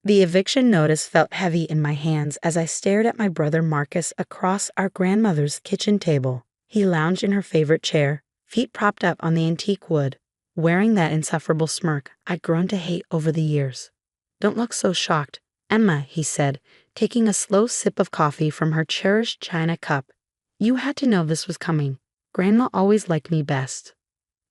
The eviction notice felt heavy in my hands as I stared at my brother Marcus across our grandmother's kitchen table. He lounged in her favorite chair, feet propped up on the antique wood, wearing that insufferable smirk I'd grown to hate over the years. "Don't look so shocked, Emma," he said, taking a slow sip of coffee from her cherished china cup. "You had to know this was coming. Grandma always liked me best."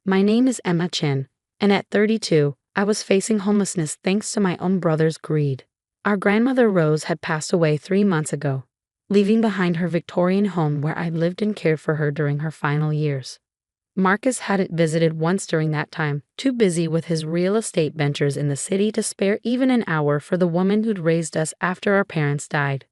My name is Emma Chin, and at 32, I was facing homelessness thanks to my own brother's greed. Our grandmother Rose had passed away 3 months ago, leaving behind her Victorian home where I lived and cared for her during her final years. Marcus hadn't visited once during that time, too busy with his real estate ventures in the city to spare even an hour for the woman who'd raised us after our parents died.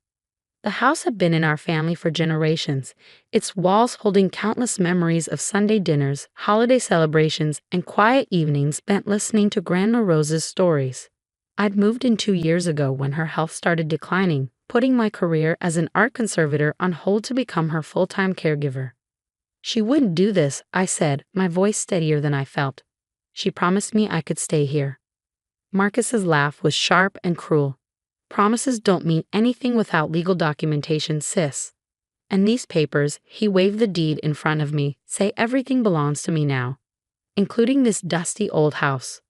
The house had been in our family for generations, its walls holding countless memories of Sunday dinners, holiday celebrations, and quiet evenings spent listening to Grandma Rose's stories. I'd moved in 2 years ago when her health started declining, putting my career as an art conservator on hold to become her full-time caregiver. "She wouldn't do this," I said, my voice steadier than I felt. "She promised me I could stay here." Marcus's laugh was sharp and cruel. "Promises don't mean anything without legal documentation, sis. And these papers," he waved the deed in front of me, "say everything belongs to me now, including this dusty old house."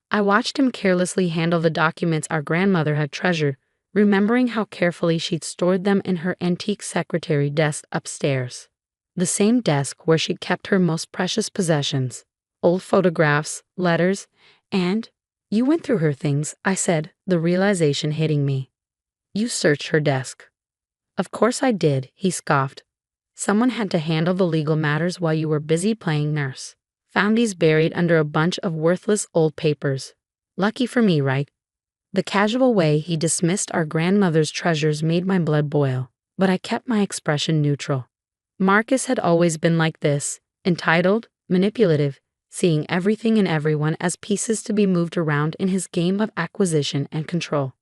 I watched him carelessly handle the documents our grandmother had treasured, remembering how carefully she'd stored them in her antique secretary desk upstairs. The same desk where she'd kept her most precious possessions, old photographs, letters, and— "You went through her things," I said, the realization hitting me. "You searched her desk." "Of course I did," he scoffed. "Someone had to handle the legal matters while you were busy playing nurse. Found these buried under a bunch of worthless old papers. Lucky for me, right?" The casual way he dismissed our grandmother's treasures made my blood boil, but I kept my expression neutral. Marcus had always been like this, entitled, manipulative, seeing everything and everyone as pieces to be moved around in his game of acquisition and control.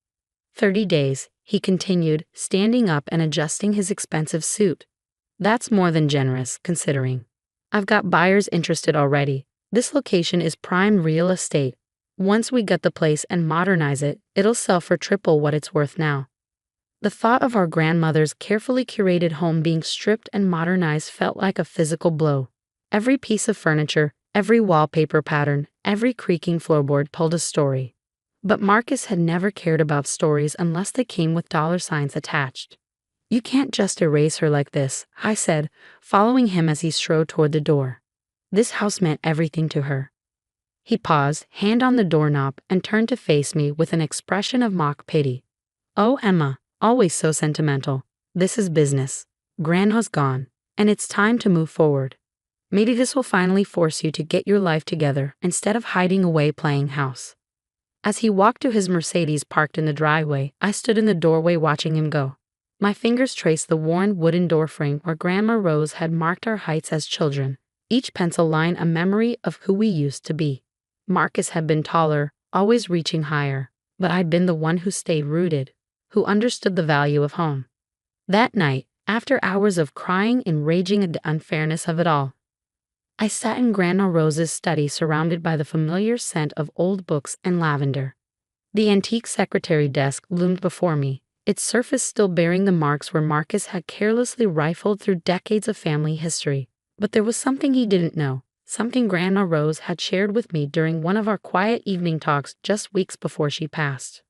30 days, he continued, standing up and adjusting his expensive suit. "That's more than generous, considering. I've got buyers interested already. This location is prime real estate. Once we gut the place and modernize it, it'll sell for triple what it's worth now." The thought of our grandmother's carefully curated home being stripped and modernized felt like a physical blow. Every piece of furniture, every wallpaper pattern, every creaking floorboard told a story. But Marcus had never cared about stories unless they came with dollar signs attached. "You can't just erase her like this," I said, following him as he strode toward the door. "This house meant everything to her." He paused, hand on the doorknob, and turned to face me with an expression of mock pity. "Oh, Emma, always so sentimental. This is business. Grandma's gone, and it's time to move forward. Maybe this will finally force you to get your life together instead of hiding away playing house." As he walked to his Mercedes parked in the driveway, I stood in the doorway watching him go. My fingers traced the worn wooden doorframe where Grandma Rose had marked our heights as children, each pencil line a memory of who we used to be. Marcus had been taller, always reaching higher, but I'd been the one who stayed rooted, who understood the value of home. That night, after hours of crying and raging at the unfairness of it all, I sat in Grandma Rose's study surrounded by the familiar scent of old books and lavender. The antique secretary desk loomed before me, its surface still bearing the marks where Marcus had carelessly rifled through decades of family history. But there was something he didn't know, something Grandma Rose had shared with me during one of our quiet evening talks just weeks before she passed.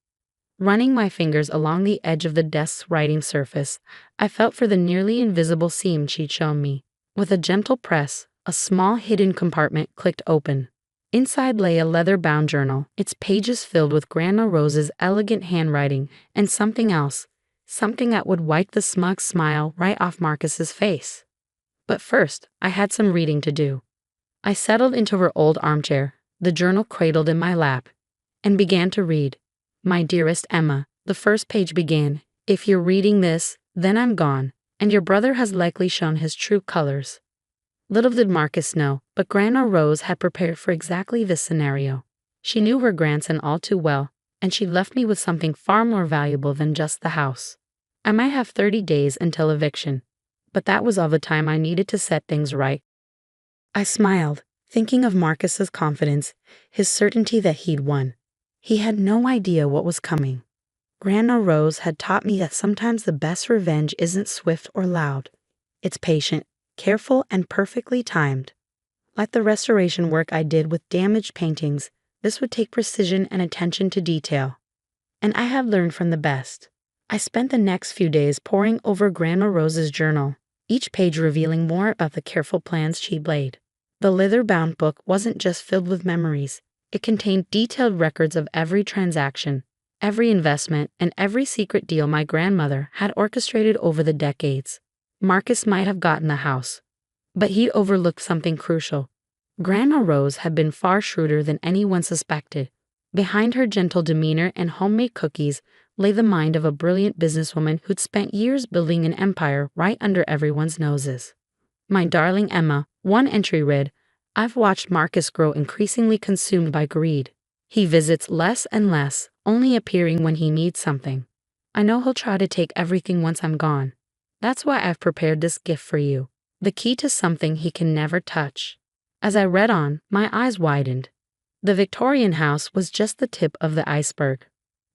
Running my fingers along the edge of the desk's writing surface, I felt for the nearly invisible seam she'd shown me. With a gentle press, a small hidden compartment clicked open. Inside lay a leather-bound journal, its pages filled with Grandma Rose's elegant handwriting and something else, something that would wipe the smug smile right off Marcus's face. But first, I had some reading to do. I settled into her old armchair, the journal cradled in my lap, and began to read. "My dearest Emma," the first page began, "if you're reading this, then I'm gone, and your brother has likely shown his true colors." Little did Marcus know, but Grandma Rose had prepared for exactly this scenario. She knew her grandson all too well, and she left me with something far more valuable than just the house. I might have 30 days until eviction, but that was all the time I needed to set things right. I smiled, thinking of Marcus's confidence, his certainty that he'd won. He had no idea what was coming. Grandma Rose had taught me that sometimes the best revenge isn't swift or loud. It's patient, careful, and perfectly timed. Like the restoration work I did with damaged paintings, this would take precision and attention to detail. And I have learned from the best. I spent the next few days poring over Grandma Rose's journal, each page revealing more about the careful plans she'd laid. The leather-bound book wasn't just filled with memories. It contained detailed records of every transaction, every investment, and every secret deal my grandmother had orchestrated over the decades. Marcus might have gotten the house, but he'd overlooked something crucial. Grandma Rose had been far shrewder than anyone suspected. Behind her gentle demeanor and homemade cookies lay the mind of a brilliant businesswoman who'd spent years building an empire right under everyone's noses. My darling Emma, one entry read, "I've watched Marcus grow increasingly consumed by greed. He visits less and less, only appearing when he needs something. I know he'll try to take everything once I'm gone. That's why I've prepared this gift for you, the key to something he can never touch." As I read on, my eyes widened. The Victorian house was just the tip of the iceberg.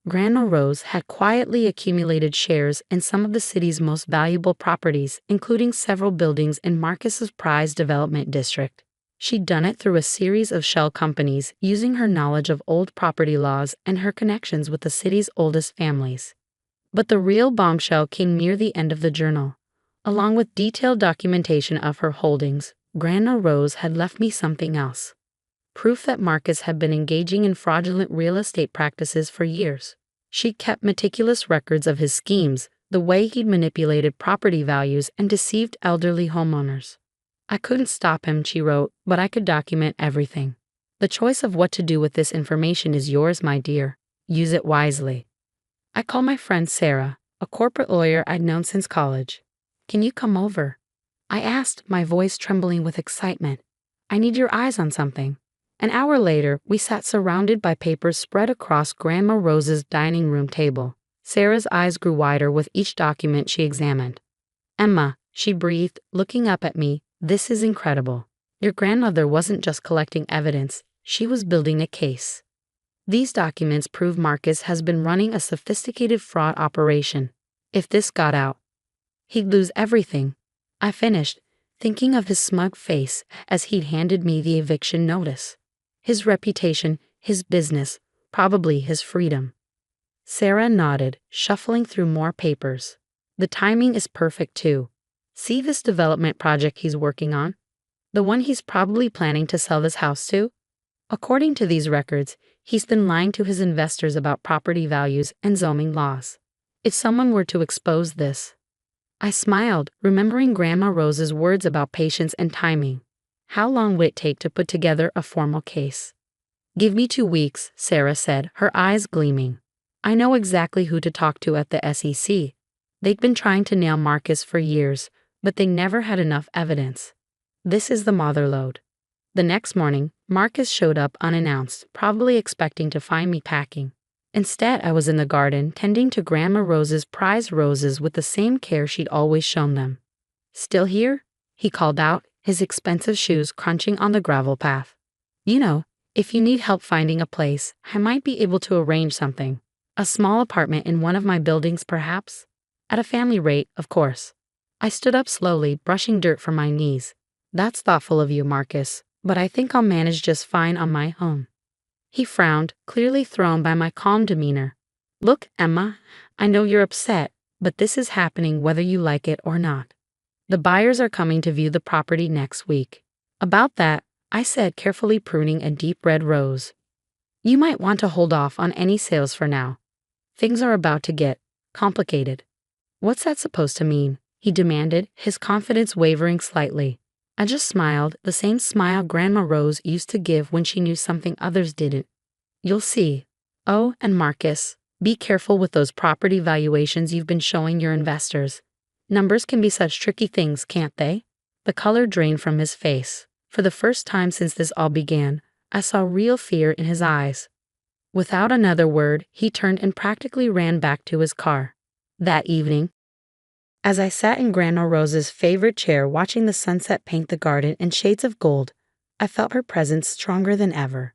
Grandma Rose had quietly accumulated shares in some of the city's most valuable properties, including several buildings in Marcus's prized development district. She'd done it through a series of shell companies, using her knowledge of old property laws and her connections with the city's oldest families. But the real bombshell came near the end of the journal. Along with detailed documentation of her holdings, Grandma Rose had left me something else. Proof that Marcus had been engaging in fraudulent real estate practices for years. She kept meticulous records of his schemes, the way he'd manipulated property values and deceived elderly homeowners. "I couldn't stop him," she wrote, "but I could document everything. The choice of what to do with this information is yours, my dear. Use it wisely." I called my friend Sarah, a corporate lawyer I'd known since college. "Can you come over?" I asked, my voice trembling with excitement. "I need your eyes on something." An hour later, we sat surrounded by papers spread across Grandma Rose's dining room table. Sarah's eyes grew wider with each document she examined. "Emma," she breathed, looking up at me, "this is incredible. Your grandmother wasn't just collecting evidence, she was building a case. These documents prove Marcus has been running a sophisticated fraud operation. If this got out, he'd lose everything." I finished, thinking of his smug face as he'd handed me the eviction notice. His reputation, his business, probably his freedom. Sarah nodded, shuffling through more papers. "The timing is perfect too. See this development project he's working on? The one he's probably planning to sell this house to? According to these records, he's been lying to his investors about property values and zoning laws. If someone were to expose this..." I smiled, remembering Grandma Rose's words about patience and timing. How long would it take to put together a formal case? "Give me 2 weeks," Sarah said, her eyes gleaming. "I know exactly who to talk to at the SEC. They'd been trying to nail Marcus for years, but they never had enough evidence. This is the motherlode." The next morning, Marcus showed up unannounced, probably expecting to find me packing. Instead, I was in the garden, tending to Grandma Rose's prized roses with the same care she'd always shown them. "Still here?" he called out, his expensive shoes crunching on the gravel path. "You know, if you need help finding a place, I might be able to arrange something. A small apartment in one of my buildings, perhaps? At a family rate, of course." I stood up slowly, brushing dirt from my knees. "That's thoughtful of you, Marcus, but I think I'll manage just fine on my own." He frowned, clearly thrown by my calm demeanor. "Look, Emma, I know you're upset, but this is happening whether you like it or not. The buyers are coming to view the property next week." "About that," I said, carefully pruning a deep red rose, "you might want to hold off on any sales for now. Things are about to get complicated." "What's that supposed to mean?" he demanded, his confidence wavering slightly. I just smiled, the same smile Grandma Rose used to give when she knew something others didn't. "You'll see. Oh, and Marcus, be careful with those property valuations you've been showing your investors. Numbers can be such tricky things, can't they?" The color drained from his face. For the first time since this all began, I saw real fear in his eyes. Without another word, he turned and practically ran back to his car. That evening, as I sat in Grandma Rose's favorite chair watching the sunset paint the garden in shades of gold, I felt her presence stronger than ever.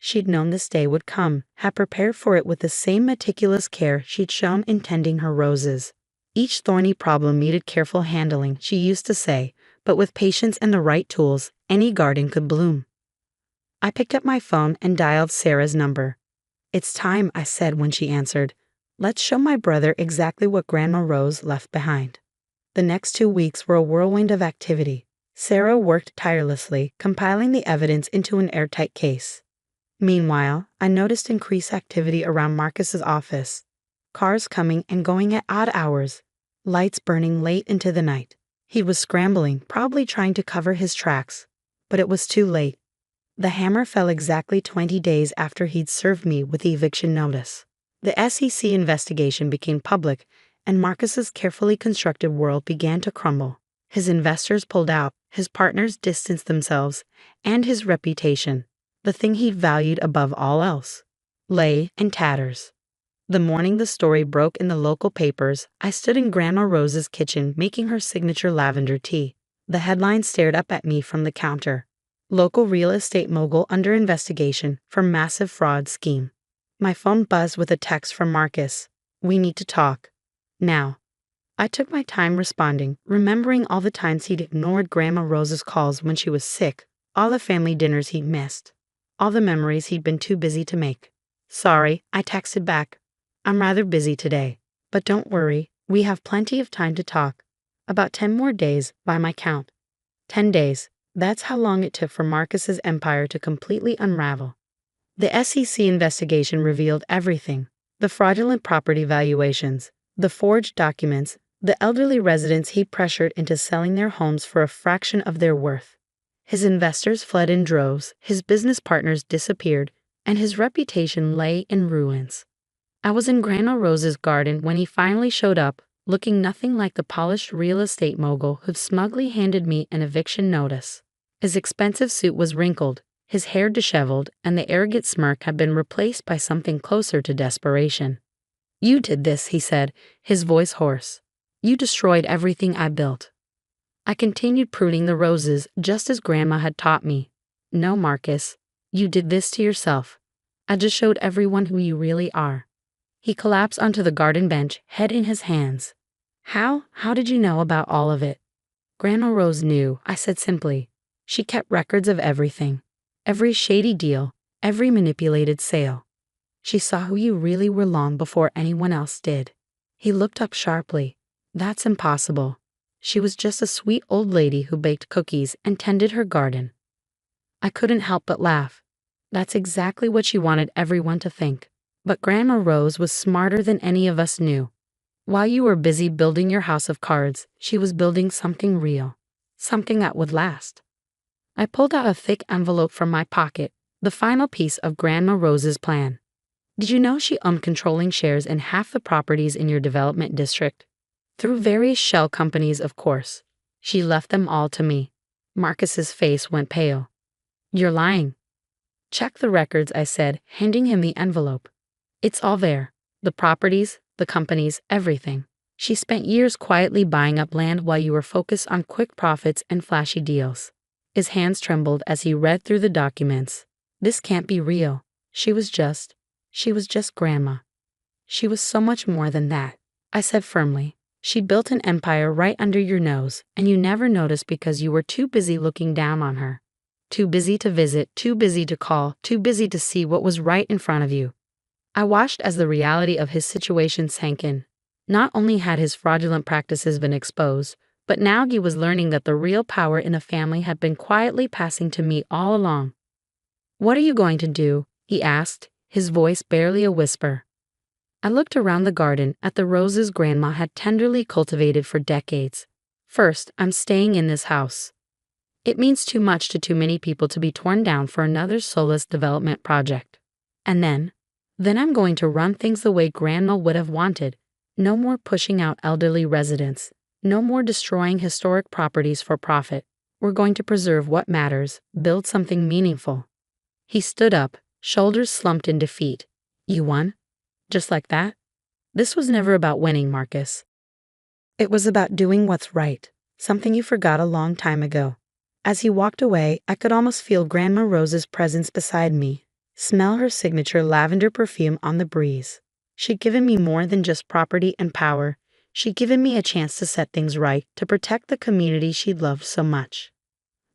She'd known this day would come, had prepared for it with the same meticulous care she'd shown in tending her roses. Each thorny problem needed careful handling, she used to say, but with patience and the right tools, any garden could bloom. I picked up my phone and dialed Sarah's number. "It's time," I said when she answered. "Let's show my brother exactly what Grandma Rose left behind." The next 2 weeks were a whirlwind of activity. Sarah worked tirelessly, compiling the evidence into an airtight case. Meanwhile, I noticed increased activity around Marcus's office. Cars coming and going at odd hours, lights burning late into the night. He was scrambling, probably trying to cover his tracks. But it was too late. The hammer fell exactly 20 days after he'd served me with the eviction notice. The SEC investigation became public, and Marcus's carefully constructed world began to crumble. His investors pulled out, his partners distanced themselves, and his reputation, the thing he valued above all else, lay in tatters. The morning the story broke in the local papers, I stood in Grandma Rose's kitchen making her signature lavender tea. The headline stared up at me from the counter. "Local real estate mogul under investigation for massive fraud scheme." My phone buzzed with a text from Marcus. "We need to talk. Now." I took my time responding, remembering all the times he'd ignored Grandma Rose's calls when she was sick, all the family dinners he'd missed, all the memories he'd been too busy to make. "Sorry," I texted back. "I'm rather busy today. But don't worry, we have plenty of time to talk. About 10 more days, by my count." 10 days. That's how long it took for Marcus's empire to completely unravel. The SEC investigation revealed everything: the fraudulent property valuations, the forged documents, the elderly residents he pressured into selling their homes for a fraction of their worth. His investors fled in droves, his business partners disappeared, and his reputation lay in ruins. I was in Grandma Rose's garden when he finally showed up, looking nothing like the polished real estate mogul who'd smugly handed me an eviction notice. His expensive suit was wrinkled, his hair disheveled, and the arrogant smirk had been replaced by something closer to desperation. "You did this," he said, his voice hoarse. "You destroyed everything I built." I continued pruning the roses, just as Grandma had taught me. "No, Marcus, you did this to yourself. I just showed everyone who you really are." He collapsed onto the garden bench, head in his hands. How did you know about all of it?" "Grandma Rose knew," I said simply. "She kept records of everything. Every shady deal, every manipulated sale. She saw who you really were long before anyone else did." He looked up sharply. "That's impossible. She was just a sweet old lady who baked cookies and tended her garden." I couldn't help but laugh. That's exactly what she wanted everyone to think. But Grandma Rose was smarter than any of us knew. While you were busy building your house of cards, she was building something real, something that would last. I pulled out a thick envelope from my pocket, the final piece of Grandma Rose's plan. "Did you know she owned controlling shares in half the properties in your development district? Through various shell companies, of course. She left them all to me." Marcus's face went pale. "You're lying." "Check the records," I said, handing him the envelope. "It's all there. The properties, the companies, everything. She spent years quietly buying up land while you were focused on quick profits and flashy deals." His hands trembled as he read through the documents. "This can't be real. She was just Grandma." "She was so much more than that," I said firmly. "She built an empire right under your nose, and you never noticed because you were too busy looking down on her. Too busy to visit, too busy to call, too busy to see what was right in front of you." I watched as the reality of his situation sank in. Not only had his fraudulent practices been exposed, but now he was learning that the real power in a family had been quietly passing to me all along. "What are you going to do?" he asked, his voice barely a whisper. I looked around the garden at the roses Grandma had tenderly cultivated for decades. "First, I'm staying in this house. It means too much to too many people to be torn down for another soulless development project. And then I'm going to run things the way Grandma would have wanted. No more pushing out elderly residents. No more destroying historic properties for profit. We're going to preserve what matters, build something meaningful." He stood up, shoulders slumped in defeat. "You won? Just like that?" "This was never about winning, Marcus. It was about doing what's right, something you forgot a long time ago." As he walked away, I could almost feel Grandma Rose's presence beside me, smell her signature lavender perfume on the breeze. She'd given me more than just property and power. She'd given me a chance to set things right, to protect the community she'd loved so much.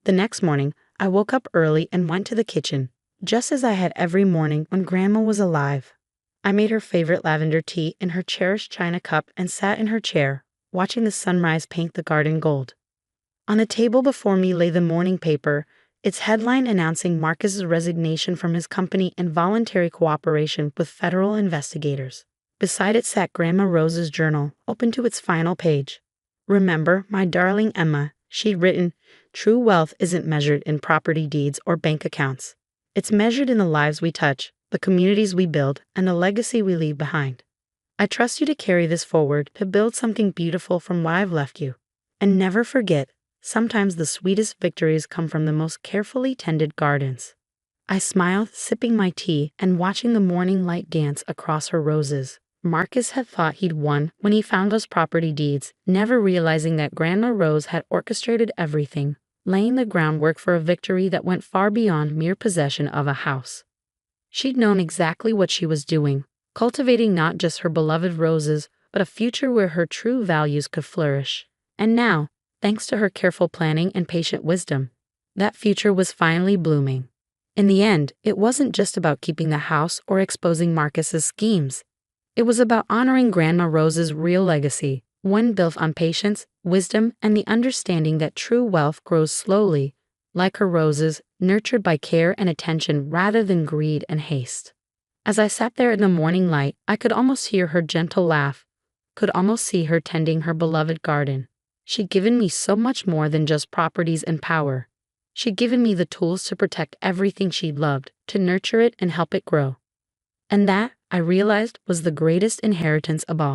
The next morning, I woke up early and went to the kitchen, just as I had every morning when Grandma was alive. I made her favorite lavender tea in her cherished china cup and sat in her chair, watching the sunrise paint the garden gold. On the table before me lay the morning paper, its headline announcing Marcus's resignation from his company and voluntary cooperation with federal investigators. Beside it sat Grandma Rose's journal, open to its final page. "Remember, my darling Emma," she'd written, "true wealth isn't measured in property deeds or bank accounts. It's measured in the lives we touch, the communities we build, and the legacy we leave behind. I trust you to carry this forward, to build something beautiful from what I've left you. And never forget, sometimes the sweetest victories come from the most carefully tended gardens." I smiled, sipping my tea and watching the morning light dance across her roses. Marcus had thought he'd won when he found those property deeds, never realizing that Grandma Rose had orchestrated everything, laying the groundwork for a victory that went far beyond mere possession of a house. She'd known exactly what she was doing, cultivating not just her beloved roses, but a future where her true values could flourish. And now, thanks to her careful planning and patient wisdom, that future was finally blooming. In the end, it wasn't just about keeping the house or exposing Marcus's schemes. It was about honoring Grandma Rose's real legacy, one built on patience, wisdom, and the understanding that true wealth grows slowly, like her roses, nurtured by care and attention rather than greed and haste. As I sat there in the morning light, I could almost hear her gentle laugh, could almost see her tending her beloved garden. She'd given me so much more than just properties and power. She'd given me the tools to protect everything she loved, to nurture it and help it grow. And that, I realized, was the greatest inheritance of all.